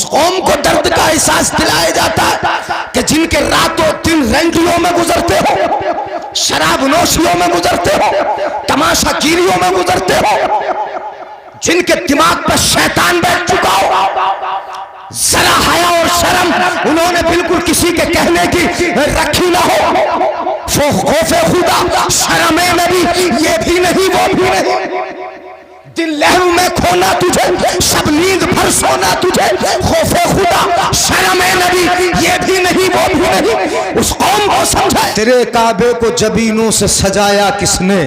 उस कौम को दर्द का एहसास दिलाया जाता है कि जिनके रातों दिन रंडियों में गुजरते हो, शराब नोशियों में गुजरते हो, तमाशागिरियों में गुजरते हो, जिनके दिमाग पर शैतान बैठ चुका हो, जरा हया और शर्म उन्होंने बिल्कुल किसी के कहने की रखी ना हो, खौफे खुदा शर्म नबी ये भी नहीं वो भी नहीं, दिल लहू में खोना तुझे, सब नींद भर सोना तुझे, खौफे खुदा शर्म नबी ये भी नहीं वो भी नहीं, उस कौम को समझा। तेरे काबे को जबीनों से सजाया किसने,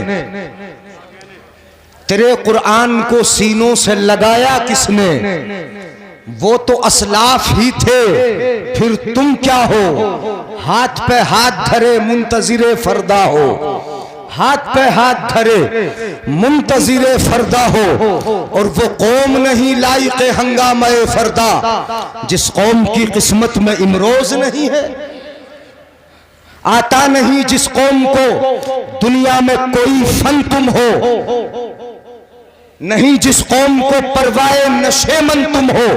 तेरे कुरान को सीनों से लगाया किसने, वो तो असलाफ ही थे, फिर तुम क्या हो, हाथ पे हाथ धरे मुंतजिरे फरदा हो, हाथ पे हाथ धरे मुंतजिरे फरदा हो, और वो कौम नहीं लायके हंगामे फरदा जिस कौम की किस्मत में इमरोज नहीं है। आता नहीं जिस कौम को दुनिया में कोई फन तुम हो, नहीं जिस कौम को परवाए नशेमन तुम हो,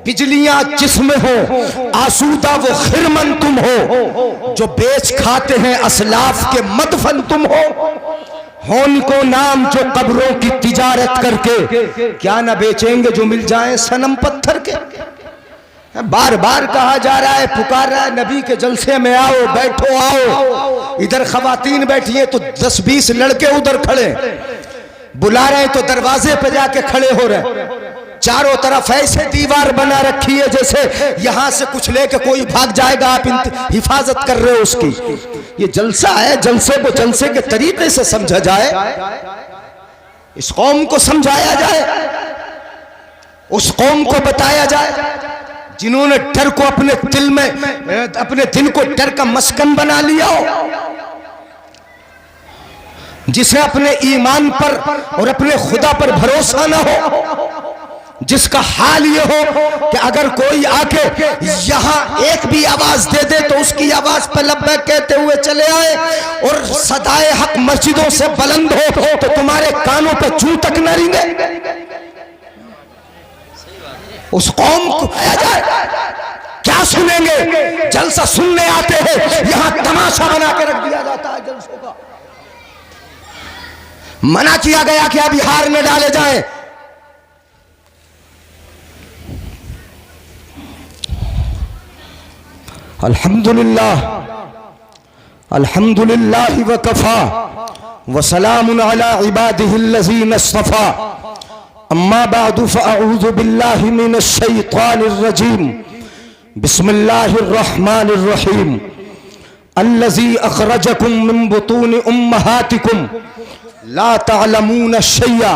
बिजलियां जिसमें हो आसूदा वो खिरमन तुम हो, जो बेच खाते हैं असलाफ के मदफन तुम हो, उनको नाम जो कब्रों की तिजारत करके क्या ना बेचेंगे जो मिल जाए सनम पत्थर के। बार बार कहा जा रहा है, पुकार रहा है नबी के जलसे में आओ, बैठो आओ, इधर खवातीन बैठी है तो 10-20 लड़के उधर खड़े, बुला रहे तो दरवाजे पे जाके खड़े हो रहे, चारों तरफ ऐसे दीवार बना रखी है जैसे यहां से कुछ लेके कोई भाग जाएगा, आप हिफाजत कर रहे हो उसकी। ये जलसा है, जलसे को जलसे के तरीके से समझा जाए, इस कौम को समझाया जाए, उस कौम को बताया जाए जिन्होंने डर को अपने दिल में, अपने दिल को डर का मस्कन बना लिया हो, जिसे अपने ईमान पर और अपने खुदा पर भरोसा ना हो, जिसका हाल ये हो कि अगर कोई आके यहां एक भी आवाज दे दे तो उसकी आवाज पर लब्बैक कहते हुए चले आए, और सदाए हक मस्जिदों से बुलंद हो तो तुम्हारे कानों पर चूं तक न रेंगे। उस कौम को आया जाए, क्या सुनेंगे, जलसा सुनने आते हैं, यहां तमाशा बना के रख दिया जाता है जलसों का। मना किया गया कि अब हार में डाले जाएं, अल्हम्दुलिल्लाह अल्हम्दुलिल्लाह व कफा व सलामुन अला इबादिहिल्लज़ीना इस्तफ़ा, अम्मा बअदु फ़अऊज़ु बिल्लाहि मिनश शैतानिर रजीम, बिस्मिल्लाहिर रहमानिर रहीम, अल्लज़ी अख़रजकुम मिन बुतूनि उम्महातिकुम ला तअलमून शैया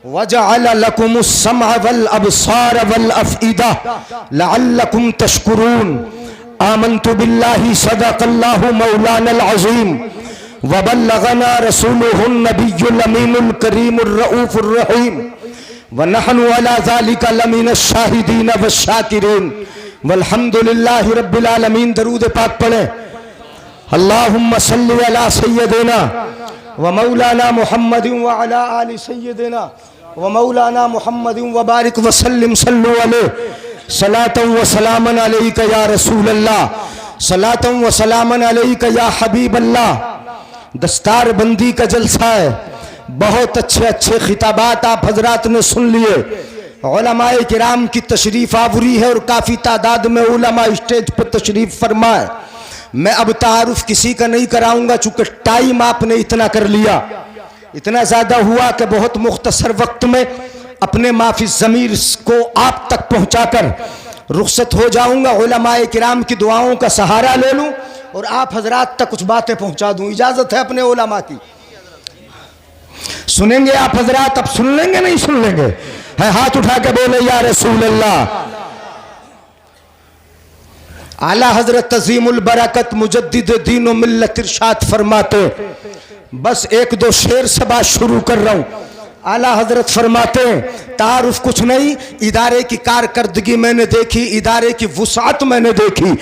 वजअल लकुमुस समअ वल अबसार वल अफ़इदा लअल्लकुम तशकुरून, आमन्तु बिल्लाहि सदक़ल्लाहु मौलानल अज़ीम व बल्लगना रसूलुहुन नबियुल अमीनुल करीमुर रऊफ़ुर रहीम व नहनु अला ज़ालिका लमिनश शाहिदीन वश्शाकिरीन वल्हम्दुलिल्लाहि रब्बिल आलमीन। दरूद पाक पढ़ें। अल्लाहुम्मा सल्लि अला सय्यदिना व मौलाना मुहम्मदिन व अला आलि सय्यदिना व मौलाना मुहम्मदिन व बारिक व सल्लिम सल्लु अलैहि सलातन व सलामन अलैका या रसूल अल्लाह, सलातन व सलामन अलैका या हबीब अल्लाह। दस्तार बंदी का जलसा है, बहुत अच्छे अच्छे खिताबात आप हजरात ने सुन लिए, उलमाए किराम की तशरीफ आवरी है और काफ़ी तादाद में उलमा स्टेज पर तशरीफ फरमाए। मैं अब तारुफ किसी का नहीं कराऊंगा चूंकि टाइम आपने इतना कर लिया, इतना ज़्यादा हुआ कि बहुत मुख्तसर वक्त में अपने माफी ज़मीर को आप तक पहुंचाकर रुखसत हो जाऊंगा। उलमाए किराम की दुआओं का सहारा ले लूं और आप हजरात तक कुछ बातें पहुंचा दूं, इजाज़त है अपने उलमा की। सुनेंगे आप हजरात, अब सुन लेंगे नहीं सुन लेंगे? है हाथ उठा के बोले या रसूल अल्लाह। आला हजरत तज़ीमुल बरकत मुजद्दिद दीन व मिल्लत इरशाद फरमाते, बस एक दो शेर से बात शुरू कर रहा हूं। आला हजरत फरमाते हैं, तारुफ कुछ नहीं, इदारे की कारकर्दगी मैंने देखी, इदारे की वुसात मैंने देखी,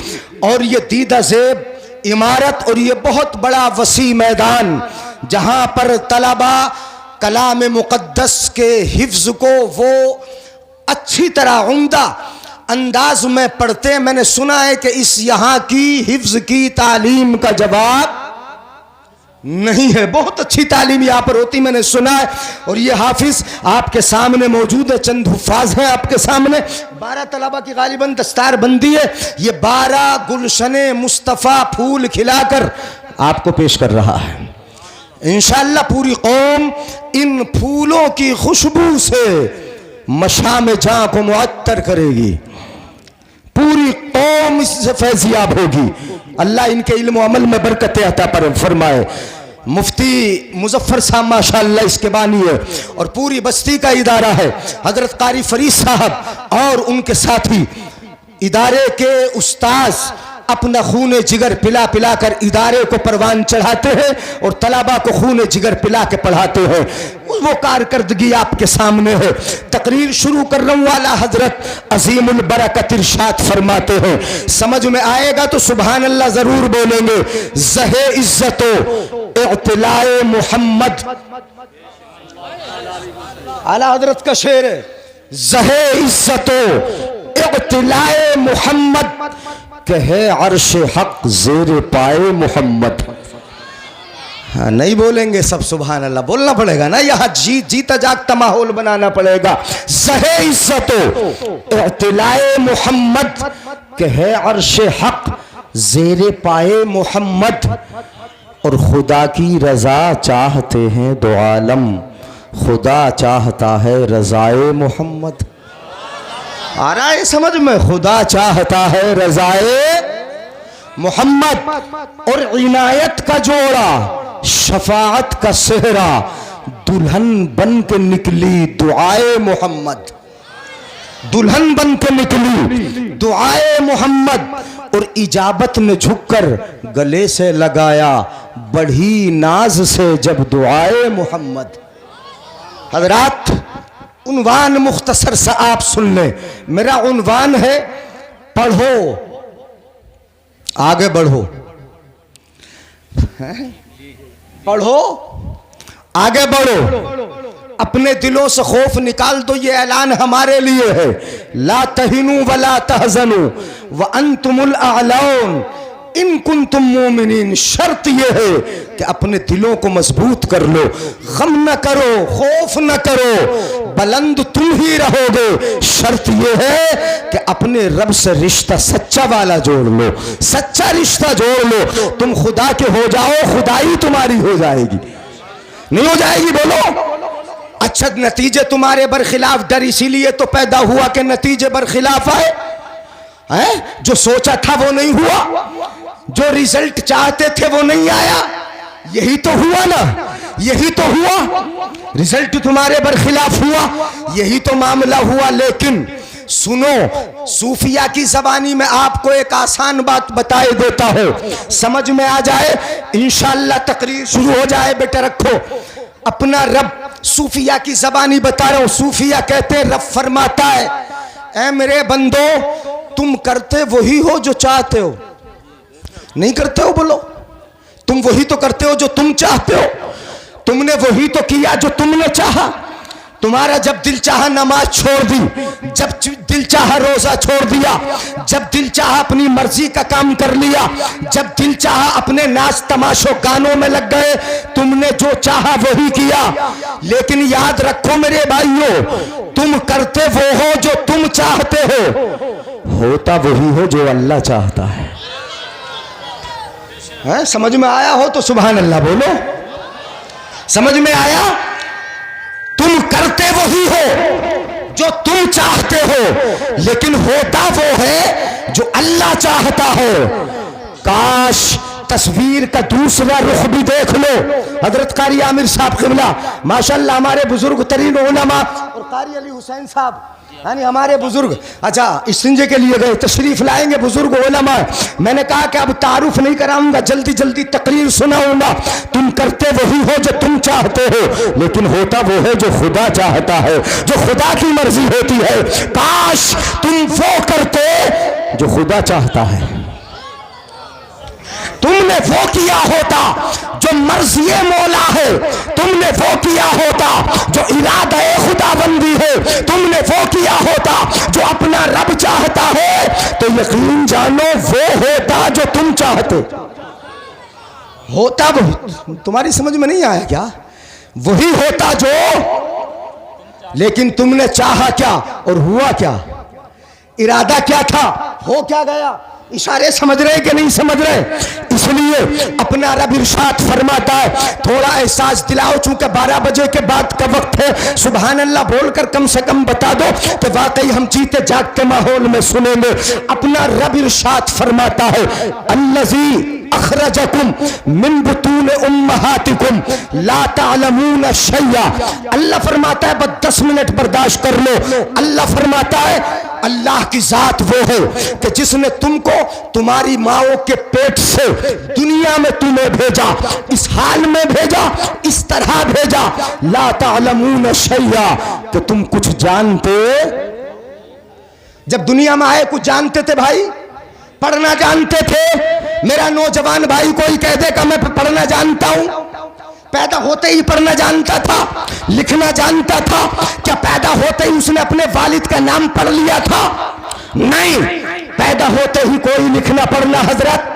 और ये दीदा ज़ेब इमारत और ये बहुत बड़ा वसी मैदान जहां पर तलबा कलाम मुक़द्दस के हिफ्ज़ को वो अच्छी तरह उम्दा अंदाज में पढ़ते। मैंने सुना है कि इस यहाँ की हिफ्ज की तालीम का जवाब नहीं है। बहुत अच्छी तालीम यहाँ पर होती मैंने सुना है। और ये हाफिज आपके सामने मौजूद है, चंद हुफ्फाज हैं आपके सामने। 12 तलबा की गालिबन दस्तार बंदी है। ये 12 गुलशने मुस्तफ़ा फूल खिलाकर आपको पेश कर रहा है। इंशाअल्लाह पूरी कौम इन फूलों की खुशबू से मशाम जहां को मुअत्तर करेगी। पूरी कौम इससे फैजियाब होगी। अल्लाह इनके इल्म अमल में बरकत अता फरमाए। मुफ्ती मुजफ्फर साहब माशाअल्लाह इसके बानी है और पूरी बस्ती का इदारा है। हजरत कारी फरीद साहब और उनके साथी इदारे के उस्ताद अपना खून जिगर पिला पिला कर इदारे को परवान चढ़ाते हैं और तलबा को खून जिगर पिला के पढ़ाते हैं। वो कारकर्दगी आपके सामने है। तकरीर शुरू कर रहा हूँ। वाला हजरत अजीमुल बरकत इरशाद फरमाते हैं, समझ में आएगा तो सुभान अल्लाह जरूर बोलेंगे। ज़हे इज्जतो इत्तिलाए मोहम्मद, आला हजरत का शेर है। ज़हे इज्जतो इत्तिलाए मोहम्मद कहे अर्श हक ज़ेर पाए मोहम्मद। हाँ, नहीं बोलेंगे सब सुभान अल्लाह, बोलना पड़ेगा ना। यहाँ जीता जागता माहौल बनाना पड़ेगा। ज़हे इज्जतो इत्तिलाए मोहम्मद कहे अर्श हक ज़ेर पाए मोहम्मद। और खुदा की रजा चाहते हैं दो आलम, खुदा चाहता है रज़ाए मोहम्मद। आ रहा है समझ में? खुदा चाहता है रज़ाए मोहम्मद। और इनायत का जोड़ा, शफाअत का सेहरा, दुल्हन बन के निकली दुआए मोहम्मद। दुल्हन बन के निकली दुआए मोहम्मद। और इजाबत ने झुककर गले से लगाया बढ़ी नाज से जब दुआए मोहम्मद। हजरात उन्वान मुख्तसर सा आप सुन लें। मेरा उन्वान है पढ़ो आगे बढ़ो। पढ़ो आगे बढ़ो। अपने दिलों से खौफ निकाल दो। ये ऐलान हमारे लिए है। ला तहिनू वला तहजनू व अंतुमुल अअलौन इन कुंतुम मोमिनीन। शर्त यह है कि अपने दिलों को मजबूत कर लो, गम न करो, खौफ न करो, बुलंद तुम ही रहोगे। शर्त यह है कि अपने रब से रिश्ता सच्चा वाला जोड़ लो, सच्चा रिश्ता जोड़ लो। तुम खुदा के हो जाओ, खुदाई तुम्हारी हो जाएगी। नहीं हो जाएगी? बोलो। अच्छा, नतीजे तुम्हारे बरखिलाफ डर इसीलिए तो पैदा हुआ कि नतीजे बरखिलाफ आए हैं? जो सोचा था वो नहीं हुआ, जो रिजल्ट चाहते थे वो नहीं आया। यही तो हुआ ना, यही तो हुआ। रिजल्ट तुम्हारे बरखिलाफ हुआ, यही तो मामला हुआ। लेकिन सुनो, सूफिया की जबानी में आपको एक आसान बात बताए देता हूं, समझ में आ जाए। इंशाअल्लाह तकरीर शुरू हो जाए। बेटा रखो अपना रब, सूफिया की जबानी बता रहा हूं। सूफिया कहते हैं, रब फरमाता है, ऐ मेरे बंदो तुम करते वही हो जो चाहते हो। नहीं करते हो? बोलो। तुम वही तो करते हो जो तुम चाहते हो। तुमने वही तो किया जो तुमने चाहा। तुम्हारा जब दिल चाहा नमाज छोड़ दी, जब दिल चाहा रोजा छोड़ दिया, जब दिल चाहा अपनी मर्जी का काम कर लिया, जब दिल चाहा अपने नाच तमाशों गानों में लग गए। तुमने जो चाहा वही किया। लेकिन याद रखो मेरे भाइयों, तुम करते वो हो जो तुम चाहते हो, होता वही हो जो अल्लाह चाहता है। समझ में आया हो तो सुभान अल्लाह बोलो। समझ में आया? तुम करते वही हो जो तुम चाहते हो, लेकिन होता वो है जो अल्लाह चाहता है। काश तस्वीर का दूसरा रुख भी देख लो। हजरत कारी आमिर साहब क़िबला माशाअल्लाह हमारे बुजुर्ग तरीन उलमा, और कारी अली हुसैन साहब यानी हमारे बुजुर्ग, अच्छा इस्तिंजे के लिए गए, तशरीफ लाएंगे बुजुर्ग उलमा। मैंने कहा कि अब तारुफ नहीं कराऊंगा, जल्दी जल्दी तकरीर सुनाऊंगा। तुम करते वही हो जो तुम चाहते हो, लेकिन होता वो है जो खुदा चाहता है, जो खुदा की मर्जी होती है। काश तुम वो करते जो खुदा चाहता है। तुमने वो किया होता जो मर्जी मौला है, तुमने वो किया होता जो इरादा खुदाबंदी है, तुमने वो किया होता जो अपना रब चाहता चाहता है तो यकीन जानो वो होता जो तुम चाहते। होता वो तुम्हारी समझ में नहीं आया क्या? वही होता जो, लेकिन तुमने चाहा क्या और हुआ क्या? इरादा क्या था, हो क्या गया? इशारे समझ रहे कि नहीं समझ रहे? इसलिए अपना रब इरशाद फरमाता है, थोड़ा एहसास दिलाओ, चूंकि 12 बजे के बाद का वक्त है, सुभान अल्लाह बोलकर कम से कम बता दो कि वाकई हम जीते जागते माहौल में सुनेंगे। अपना रब इरशाद फरमाता है, अल्लज़ी अखरजकुम मिन बुतून उम्महातिकुम ला तालमून शैया। अल्लाह फरमाता है, बस 10 मिनट बर्दाश्त कर लो। अल्लाह फरमाता है, अल्लाह की जात वो है कि जिसने तुमको तुम्हारी माओ के पेट से दुनिया में तुम्हें भेजा, इस हाल में भेजा, इस तरह भेजा, ला तालमून शैया, कि तुम कुछ जानते। जब दुनिया में आए कुछ जानते थे भाई? पढ़ना जानते थे? मेरा नौजवान भाई कोई कह दे कि मैं पढ़ना जानता हूं, पैदा होते ही पढ़ना जानता था, लिखना जानता था? क्या पैदा होते ही उसने अपने वालिद का नाम पढ़ लिया था? नहीं, पैदा होते ही कोई लिखना पढ़ना हजरत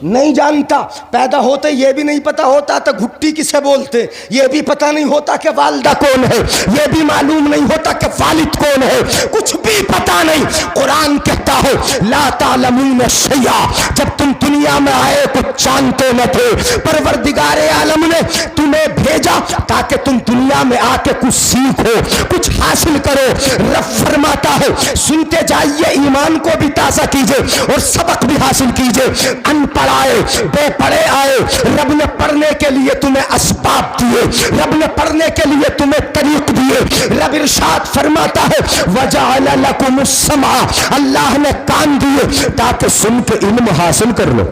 नहीं जानता। पैदा होते ये भी नहीं पता होता तो घुट्टी किसे बोलते, ये भी पता नहीं होता कि वालिदा कौन है, ये भी मालूम नहीं होता कि वालिद कौन है, कुछ भी पता नहीं। कुरान कहता है, ला तालमून शैया, जब तुम दुनिया में आए कुछ जानते न थे, परवरदिगारे आलम ने तुम्हें भेजा ताकि तुम दुनिया में आके कुछ सीखो, कुछ हासिल करो। रब फरमाता है, सुनते जाइए, ईमान को भी ताज़ा कीजिए और सबक भी हासिल कीजिए। अनपढ़ आए, बेपढ़े आए, रब ने पढ़ने के लिए तुम्हें असबाब दिए, रब ने पढ़ने के लिए तुम्हें तरीक दिए। रब इरशाद फरमाता है, वजअल लकुमुस समा, अल्लाह ने कान दिए ताकि सुन के इल्म हासिल कर लो।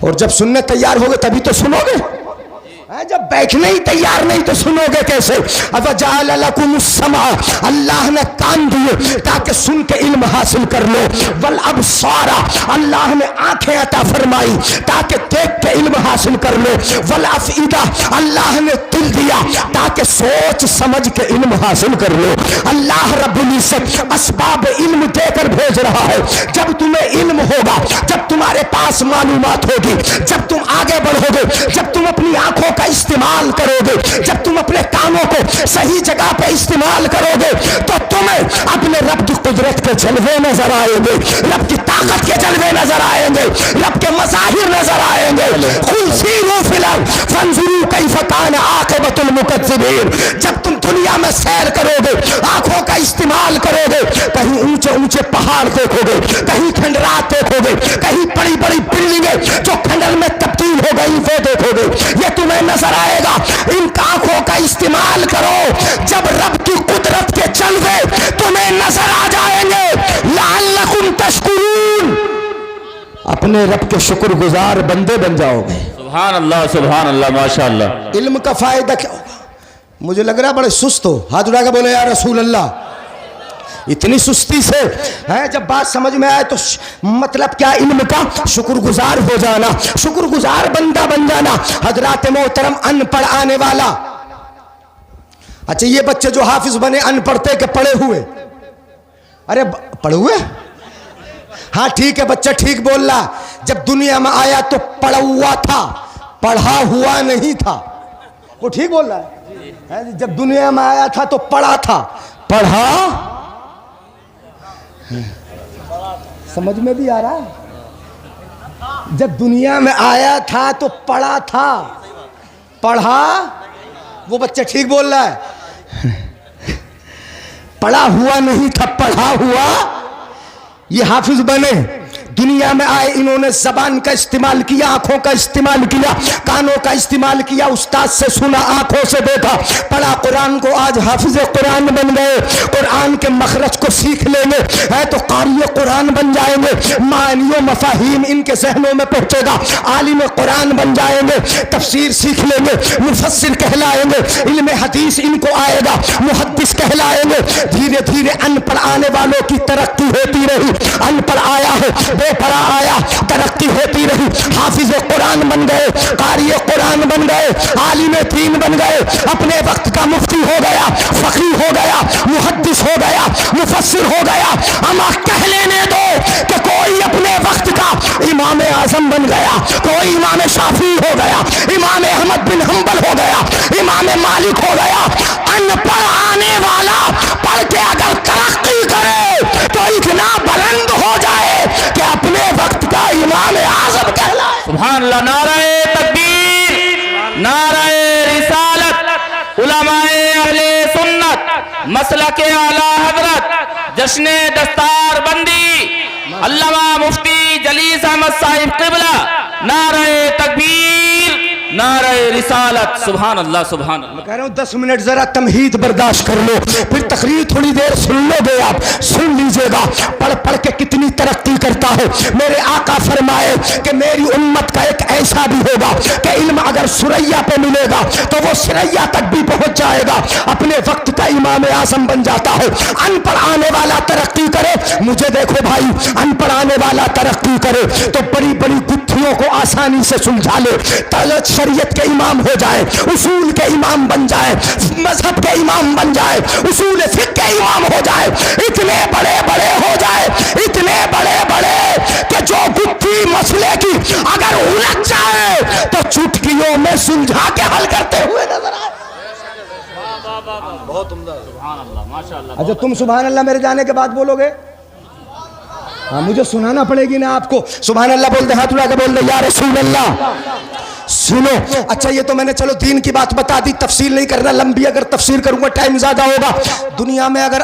और जब सुनने तैयार होगे तभी तो सुनोगे, जब बैठने ही तैयार नहीं तो सुनोगे कैसे? वजअल लकुमुस समा, अल्लाह ने कान दिए ताकि सुन के इल्म हासिल कर लो। वल अबसारा, अल्लाह ने आंखें अता फरमाई ताकि देख के इल्म हासिल कर लो। वल अफइदा, अल्लाह ने दिल दिया ताकि सोच समझ के इल्म हासिल कर लो। अल्लाह रब्बुल इज्जत असबाब इल्म देकर भेज रहा है। जब तुम्हें इल्म होगा, जब तुम्हारे पास मालूमात होगी, जब तुम आगे बढ़ोगे, जब तुम अपनी आंखों का इस्तेमाल करोगे, जब तुम अपने कानों को सही जगह पे इस्तेमाल करोगे, तो तुम्हें अपने रब की कुदरत के जलवे नजर आएंगे, रब की ताकत के जलवे नजर आएंगे, रब के मज़ाहिर नजर आएंगे। खुल सीरू फिल अर्द फंजुरू कैफ कान आक़िबतुल मुकज़्ज़िबीन। जब तुम दुनिया में सैर करोगे, आंखों का इस्तेमाल करोगे, कहीं ऊंचे ऊंचे पहाड़ देखोगे, कहीं खंडरात देखोगे, कहीं बड़ी बड़ी बिल्डिंगें जो खंडर में तब्दील हो गई वो देखोगे, ये तुम्हें नजर आएगा। इन आंखों का इस्तेमाल करो, जब रब की कुदरत के जलवे तुम्हें नजर आ जाएंगे, लअल्लकुम तशकुरून, अपने रब के शुक्रगुजार बंदे बन जाओगे। सुभान अल्लाह, माशाअल्लाह। इल्म का फायदा क्या होगा? मुझे लग रहा है बड़े सुस्त हो, हाथ उठा के बोले या रसूल अल्लाह। इतनी सुस्ती से है, जब बात समझ में आए तो मतलब क्या? इल्म का शुक्रगुजार हो जाना, शुक्रगुजार बंदा बन जाना। हजरात मोहतरम, अनपढ़ आने वाला, अच्छा ये बच्चे जो हाफिज बने अनपढ़ थे के पढ़े हुए? अरे पढ़े हुए? हाँ ठीक है, बच्चा ठीक बोल रहा। जब दुनिया में आया तो पढ़ा हुआ था, पढ़ा हुआ नहीं था। वो ठीक बोल रहा है। जब दुनिया में आया था तो पढ़ा था, पढ़ा। समझ में भी आ रहा है? जब दुनिया में आया था तो पढ़ा था, पढ़ा। वो बच्चा ठीक बोल रहा है, पढ़ा हुआ नहीं था, पढ़ा हुआ। ये हाफिज बने, दुनिया में आए, इन्होंने जबान का इस्तेमाल किया, आंखों का इस्तेमाल किया, कानों का इस्तेमाल किया, उस्ताद से सुना, आंखों से देखा, पढ़ा कुरान को, आज हाफिज कुरान बन गए। कुरान के मखरज को सीख लेंगे है तो कारी कुरान बन जाएंगे, मानियो मफाहीम इनके जहनों में पहुंचेगा, आलिम कुरान बन जाएंगे, तफसीर सीख लेंगे, मुफस्सिर कहलाएंगे, इल्म हदीस इनको आएगा, मुहद्दिस कहलाएंगे। धीरे धीरे अनपढ़ आने वालों की तरक्की होती रही, अनपढ़ आया है, बेपढ़ा आया, तरक्की होती रही, हाफिज कुरान बन गए, कारी कुरान बन गए, आलिम दीन बन गए, अपने वक्त का मुफ्ती हो गया, फकीह हो गया, मुहद्दिस हो गया, मुफस्सिर हो गया। अमा कह लेने दो कि कोई अपने वक्त का इमाम आजम बन गया, कोई इमाम शाफी हो गया, इमाम अहमद बिन हंबल हो गया, इमाम मालिक हो गया। अनपढ़ आने वाला पढ़ के अगर तरक्की करे तो इतना बुलंद हो जाए कि अपने वक्त का इमाम आजम कहलाए। सुभान अल्लाह। नाराए तकबीर, नाराए रिसालत, उलमाए अहले सुन्नत, मसलके आला हजरत, जश्ने दस्तार बंदी, अल्लामा मुफ्ती जलीस अहमद साहिब क़िबला, नाराए तकबीर, नाराए रिसालत। सुभान अल्लाह, सुभान अल्लाह। मैं कह रहा हूँ 10 मिनट जरा तमहीद बर्दाश्त कर लो, फिर तकरीर थोड़ी देर सुन लोगे, आप सुन लीजिएगा। पढ़ पढ़ के कितनी तरक्की करता है। मेरे आका फरमाए कि मेरी उम्मत का एक ऐसा भी होगा कि इल्म अगर सुरैया पे मिलेगा तो वो सुरैया तक भी पहुंच जाएगा, अपने वक्त का इमाम आजम बन जाता है। अनपढ़ आने वाला तरक्की करे, मुझे देखो भाई, अनपढ़ आने वाला तरक्की करे तो बड़ी बड़ी गुत्थियों को आसानी से सुलझा ले, तलत शरीयत के इमाम हो जाए, उसूल के इमाम बन जाए, मजहब के इमाम बन जाए, उसूल फिक़्ह के इमाम हो जाए, इतने बड़े बड़े हो जाए, इतने बड़े बड़े कि जो गुत्थी मसले की अगर उलझ जाए तो चुटकियों में सुलझा के हल करते हुए नजर आए। बहुत उम्दा, सुभान अल्लाह, माशाअल्लाह। अच्छा, तुम सुभान अल्लाह मेरे जाने के बाद बोलोगे? हाँ, मुझे सुनाना पड़ेगी ना आपको। सुभान अल्लाह बोल दे, हाथ उठा के बोल दे या रसूल अल्लाह। सुनो, अच्छा ये तो मैंने चलो दीन की बात बता दी, तफसील नहीं करना, लंबी अगर तफसील करूंगा टाइम ज्यादा होगा। दुनिया में अगर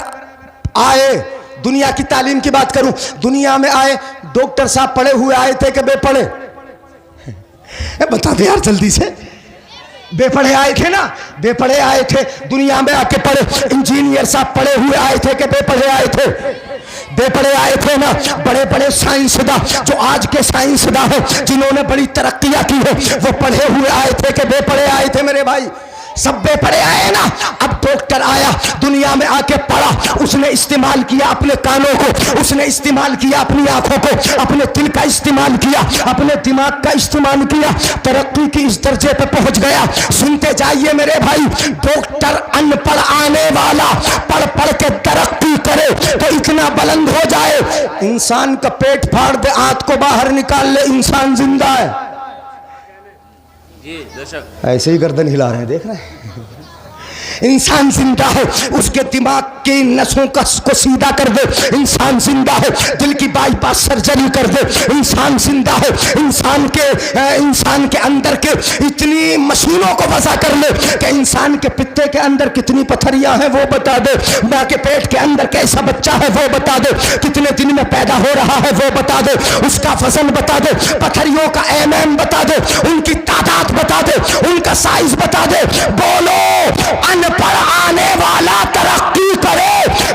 आए, दुनिया की तालीम की बात करूं, दुनिया में आए डॉक्टर साहब पढ़े हुए आए थे कि बेपढ़े? बता दे यार जल्दी से। बेपढ़े आए थे ना, बेपढ़े आए थे, दुनिया में आके पढ़े। इंजीनियर साहब पढ़े हुए आए थे कि बेपढ़े आए थे? बेपढ़े आए थे ना। बड़े बड़े साइंसदां, जो आज के साइंसदां हैं, जिन्होंने बड़ी तरक्कियां की है, वो पढ़े हुए आए थे कि बेपढ़े आए थे मेरे भाई? सब बेपढ़े आए ना। अब डॉक्टर आया, दुनिया में आके पढ़ा, उसने इस्तेमाल किया अपने कानों को, उसने इस्तेमाल किया अपनी आंखों को, अपने दिल का इस्तेमाल किया, अपने दिमाग का इस्तेमाल किया, तरक्की की इस दर्जे पे पहुंच गया। सुनते जाइए मेरे भाई, डॉक्टर अनपढ़ आने वाला पढ़ पढ़ के तरक्की करे तो इतना बुलंद हो जाए, इंसान का पेट फाड़ दे, आंत को बाहर निकाल ले, इंसान जिंदा है। ऐसे ही गर्दन हिला रहे हैं, देख रहे हैं? इंसान जिंदा है, उसके दिमाग की नसों को सीधा कर दे, इंसान जिंदा है। दिल की बाईपास सर्जरी कर दे, इंसान जिंदा है। इंसान के अंदर के इतनी मशीनों को वसा कर ले कि इंसान के पित्ते के अंदर कितनी पथरियां हैं वो बता दे, माँ के पेट के अंदर कैसा बच्चा है वो बता दे, कितने दिन में पैदा हो रहा है वो बता दे, उसका वजन बता दे, पथरियों का mm बता दे, उनकी तादाद बता दे, उनका साइज बता दे। बोलो, अनपढ़ आने वाला तरक्की करे,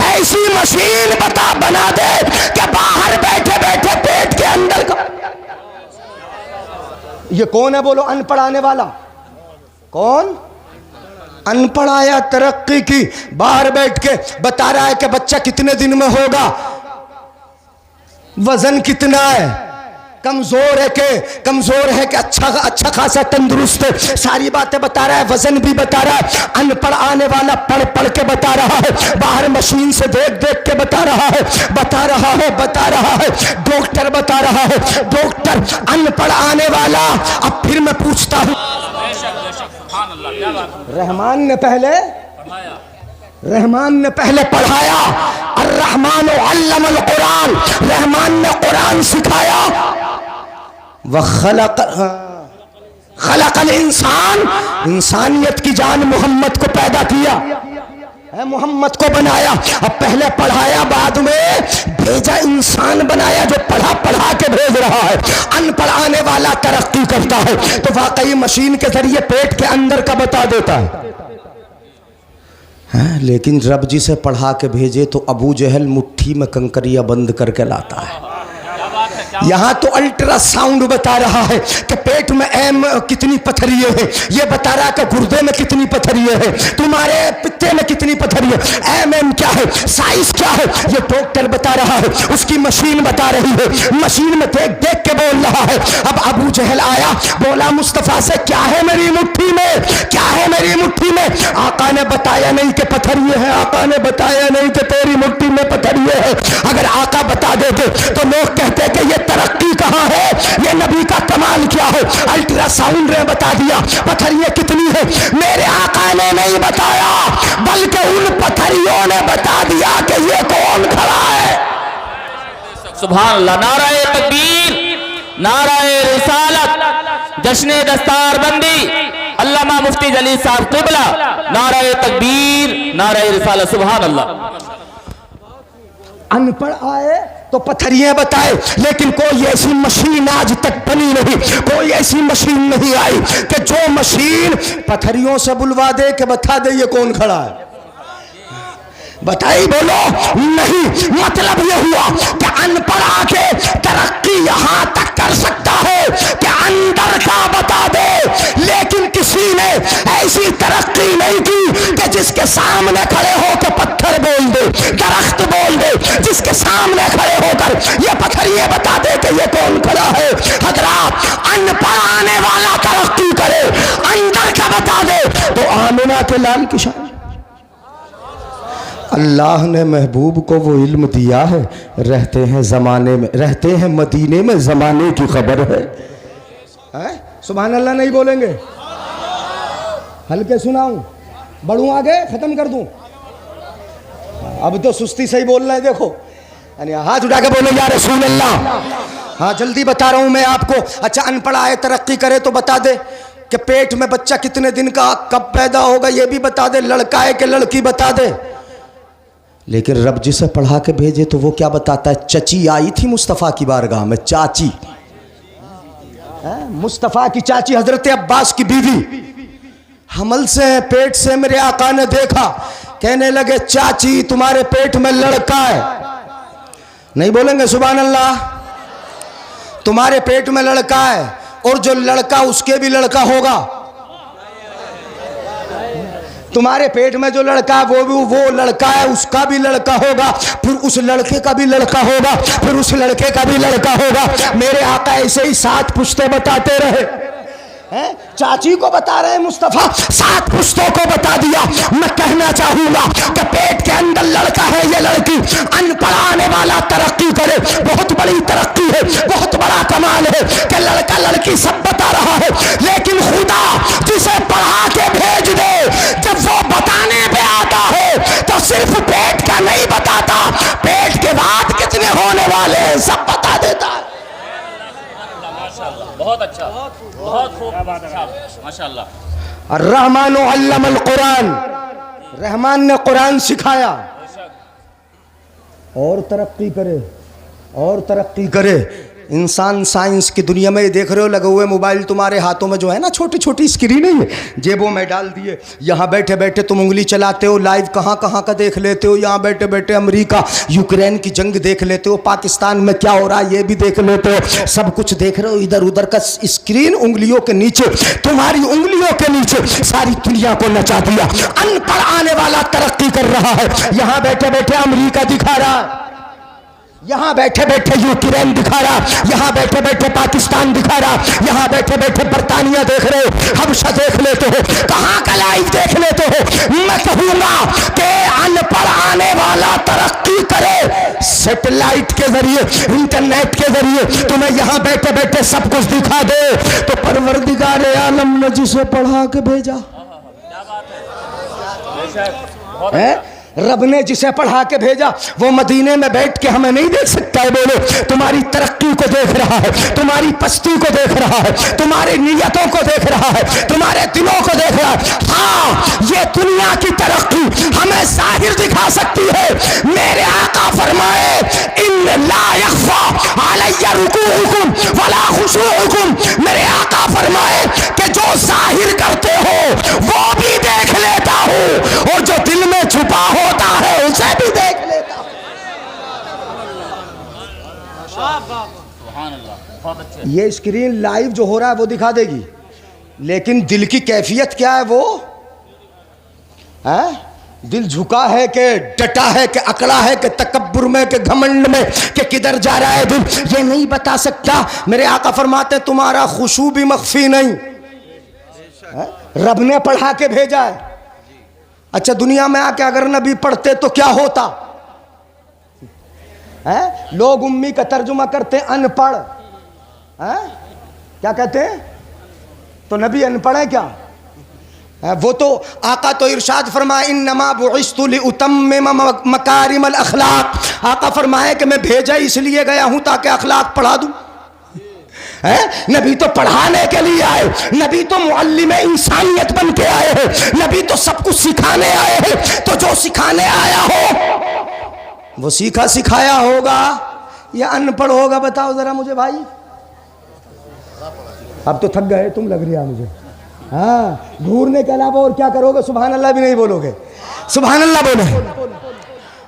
ऐसी मशीन बना दे कि बाहर बैठे बैठे पेट के अंदर का। ये कौन है बोलो अनपढ़ आने वाला? कौन? अनपढ़ आया तरक्की की, बाहर बैठ के बता रहा है कि बच्चा कितने दिन में होगा, वजन कितना है, कमजोर है कि अच्छा खासा तंदुरुस्त है, सारी बातें बता रहा है, वजन भी बता रहा है। अनपढ़ आने वाला पढ़ पढ़ के बता रहा है, बाहर मशीन से देख देख के बता रहा है। डॉक्टर बता रहा है, डॉक्टर अनपढ़ आने वाला। अब फिर मैं पूछता हूँ, रहमान ने पहले पढ़ाया, अर्रहमान अल्लमल कुरान, रहमान ने कुरान सिखाया। खलकल इंसान, इंसानियत की जान मोहम्मद को पैदा किया है, मोहम्मद को बनाया। अब पहले पढ़ाया, बाद में भेजा, इंसान बनाया जो पढ़ा के भेज रहा है। अनपढ़ आने वाला तरक्की करता है तो वाकई मशीन के जरिए पेट के अंदर का बता देता है। लेकिन रब जी से पढ़ा के भेजे तो अबू जहल मुट्ठी में कंकरिया बंद करके लाता है। यहाँ तो अल्ट्रासाउंड बता रहा है कि पेट में एम कितनी पथरियाँ हैं, ये बता रहा है कि गुर्दे में कितनी पथरियाँ हैं, तुम्हारे पित्ते में कितनी पथरियाँ, एम क्या है, साइज क्या है, ये डॉक्टर बता रहा है, उसकी मशीन बता रही है, मशीन में देख देख के बोल रहा है। अब अबू जहल आया, बोला मुस्तफा से क्या है मेरी मुट्ठी में, क्या है मेरी मुट्ठी में? आका ने बताया नहीं कि पथरियाँ हैं, आका ने बताया नहीं कि तेरी मुट्ठी में पथरियाँ हैं। अगर आका बता देते तो लोग कहते कि ये तरक्की कहाँ है, ये नबी का कमाल क्या है। अल्ट्रासाउंड ने बता दिया पथरियाँ कितनी है। मेरे आका ने नहीं बताया, बल्कि उन पथरियों ने बता दिया कि ये कौन खड़ा है। सुभान अल्लाह। नाराए तकबीर, नाराए रिसालत, जश्ने दस्तारबंदी, अल्लामा मुफ्ती जलील साहब क़िबला, नाराए तकबीर, नाराए रिसालत। सुभान अल्लाह। अनपढ़ आए तो पथरियां बताए, लेकिन कोई ऐसी मशीन आज तक बनी नहीं, कोई ऐसी मशीन नहीं आई कि जो मशीन पथरियों से बुलवा दे कि बता दे ये कौन खड़ा है। बताइए, बोलो नहीं। मतलब ये हुआ कि अनपढ़ आके तरक्की यहां तक कर सकता है कि अंदर का बता दे, लेकिन किसी ने ऐसी तरक्की नहीं की कि जिसके सामने खड़े होकर पत्थर बोल दे, दरख्त बोल दे, जिसके सामने खड़े होकर ये पत्थर ये बता दे कि ये कौन खड़ा है। हजरात, अनपढ़ आने वाला तरक्की करे, अंदर का बता दे तो आमिना के लाल की शान। अल्लाह ने महबूब को वो इल्म दिया है, रहते हैं ज़माने में, रहते हैं मदीने में, ज़माने की खबर है? सुभान अल्लाह नहीं बोलेंगे? हल्के सुनाऊं, बढ़ूं आगे, ख़त्म कर दूं? अब तो सुस्ती से ही बोल रहे हैं, देखो यानी हाथ उठा के बोले या रसूल अल्लाह। हाँ जल्दी बता रहा हूँ मैं आपको। अच्छा, अनपढ़ आए तरक्की करे तो बता दे कि पेट में बच्चा कितने दिन का, कब पैदा होगा, ये भी बता दे, लड़का है कि लड़की बता दे। लेकिन रब जिसे पढ़ा के भेजे तो वो क्या बताता है? चची आई थी मुस्तफ़ा की बारगाह में, चाची, मुस्तफ़ा की चाची हजरत अब्बास की बीवी, हमल से पेट से मेरे आका ने देखा, कहने लगे चाची तुम्हारे पेट में लड़का है। नहीं बोलेंगे सुभान अल्लाह? तुम्हारे पेट में लड़का है, और जो लड़का उसके भी लड़का होगा। तुम्हारे पेट में जो लड़का है वो लड़का है, उसका भी लड़का होगा, फिर उस लड़के का भी लड़का होगा, फिर उस लड़के का भी लड़का होगा। मेरे आका ऐसे ही 7 पुश्ते बताते रहे हैं। चाची को बता रहे मुस्तफा, 7 पुश्तों को बता दिया। मैं कहना चाहूंगा कि पेट के अंदर लड़का है या लड़की, अनपढ़ आने वाला तरक्की करे, बहुत बड़ी तरक्की है, बहुत बड़ा कमाल है कि लड़का लड़की सब बता रहा है, लेकिन खुदा जिसे पढ़ा के भेज दे, जब वो बताने पे आता है तो सिर्फ पेट का नहीं बताता, पेट के बाद कितने होने वाले हैं सब बता देता है। बहुत अच्छा, बहुत खूब, माशाअल्लाह। अर्रहमान अल्लमल कुरान, रहमान ने कुरान सिखाया। और तरक्की करे, और तरक्की करे इंसान। साइंस की दुनिया में देख रहे हो, लगे हुए मोबाइल तुम्हारे हाथों में जो है ना, छोटी छोटी स्क्रीन है, जेबों में डाल दिए, यहाँ बैठे बैठे तुम उंगली चलाते हो, लाइव कहाँ कहाँ का देख लेते हो, यहाँ बैठे बैठे अमेरिका यूक्रेन की जंग देख लेते हो, पाकिस्तान में क्या हो रहा है ये भी देख लेते हो, सब कुछ देख रहे हो। इधर उधर का स्क्रीन उंगलियों के नीचे, तुम्हारी उंगलियों के नीचे सारी दुनिया को नचा दिया। अनपढ़ आने वाला तरक्की कर रहा है, यहाँ बैठे बैठे अमेरिका दिखा रहा है, यहाँ बैठे बैठे यूक्रेन दिखा रहा, यहाँ बैठे बैठे पाकिस्तान दिखा रहा, यहाँ बैठे बैठे बर्तानिया देख रहे हो, हबशा देख लेते हो, कहाँ का लाइव देख लेते हो। मैं कहूँगा कि अनपढ़ आने वाला तरक्की करे, सैटेलाइट के जरिए, इंटरनेट के जरिए तुम्हें यहाँ बैठे बैठे सब कुछ दिखा दे, तो परवरदिगार आलम ने जिसे पढ़ा के भेजा है, रब ने जिसे पढ़ा के भेजा, वो मदीने में बैठ के हमें नहीं देख सकता है। बोलो, तुम्हारी तरक्की को देख रहा है, तुम्हारी पस्ती को देख रहा है, तुम्हारी नियतों को देख रहा है, तुम्हारे दिलों को देख रहा है। हाँ, ये दुनिया की तरक्की हमें जाहिर दिखा सकती है। मेरे आका फरमाए, इन ला यख्फा अलैया रुकूउकुम वला खुशूउकुम। मेरे आका फरमाए कि जो जाहिर करते हो वो भी देख लेता हूँ, और जो दिल में छुपा होता है उसे भी देख लेता हूं। ये स्क्रीन लाइव जो हो रहा है वो दिखा देगी, लेकिन दिल की कैफियत क्या है वो है? दिल झुका है कि डटा है कि अकड़ा है कि तकब्बुर में कि घमंड में कि किधर जा रहा है दिल, ये नहीं बता सकता। मेरे आका फरमाते तुम्हारा खुशू भी मख्फी नहीं, रब ने पढ़ा के भेजा है। अच्छा दुनिया में आके अगर नबी पढ़ते तो क्या होता है? लोग उम्मी का तर्जुमा करते अनपढ़ है? क्या कहते हैं? तो नबी अनपढ़ है क्या? वो तो आका तो इरशाद फरमाए इन्नमा बुइस्तु लिउतम्मिम मकारिमल अखलाक। आका फरमाए कि मैं भेजा इसलिए गया हूं ताकि अखलाक पढ़ा दूं। है? नबी तो पढ़ाने के लिए आए, नबी तो मुअल्लिम इंसानियत बन के आए हैं, नबी तो सब कुछ सिखाने आए हैं। तो जो सिखाने आया हो वो सीखा सिखाया होगा या अनपढ़ होगा? बताओ जरा मुझे भाई। अब तो थक गए तुम, लग रही है मुझे। हाँ, घूरने के अलावा और क्या करोगे? सुभान अल्लाह भी नहीं बोलोगे? सुभान अल्लाह बोले।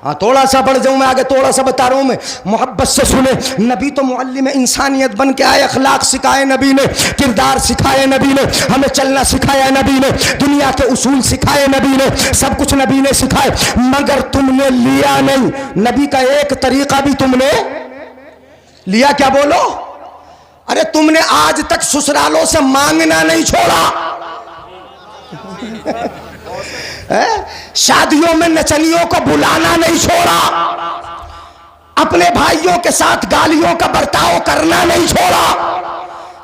हाँ, थोड़ा सा बढ़ जाऊं मैं आगे, थोड़ा सा बता रहा हूं मैं, मोहब्बत से सुने। नबी तो मुअल्लिम इंसानियत बन के आए, अखलाक सिखाए नबी ने, किरदार सिखाए नबी ने, हमें चलना सिखाया नबी ने, दुनिया के उसूल सिखाए नबी ने, सब कुछ नबी ने सिखाए। मगर तुमने लिया नहीं, नबी का एक तरीका भी तुमने लिया। क्या बोलो? अरे तुमने आज तक ससुरालों से मांगना नहीं छोड़ा शादियों में नचनियों को बुलाना नहीं छोड़ा, अपने भाइयों के साथ गालियों का बर्ताव करना नहीं छोड़ा।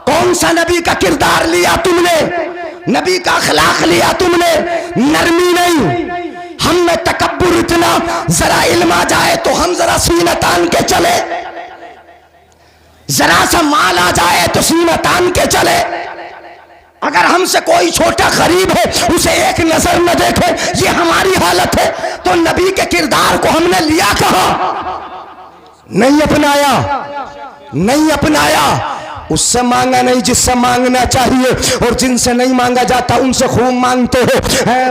कौन सा नबी का किरदार लिया तुमने? नबी का अखलाक लिया तुमने, नरमी नहीं। हम में तकब्बुर इतना, जरा इल्म आ जाए तो हम जरा सीना तान के चले, जरा सा माल आ जाए तो सीना तान के चले। अगर हमसे कोई छोटा गरीब है उसे एक नजर न देखे, ये हमारी हालत है। तो नबी के किरदार को हमने लिया कहां? नहीं अपनाया, नहीं अपनाया। उससे मांगा नहीं जिससे मांगना चाहिए, और जिनसे नहीं मांगा जाता उनसे खूब मांगते हो,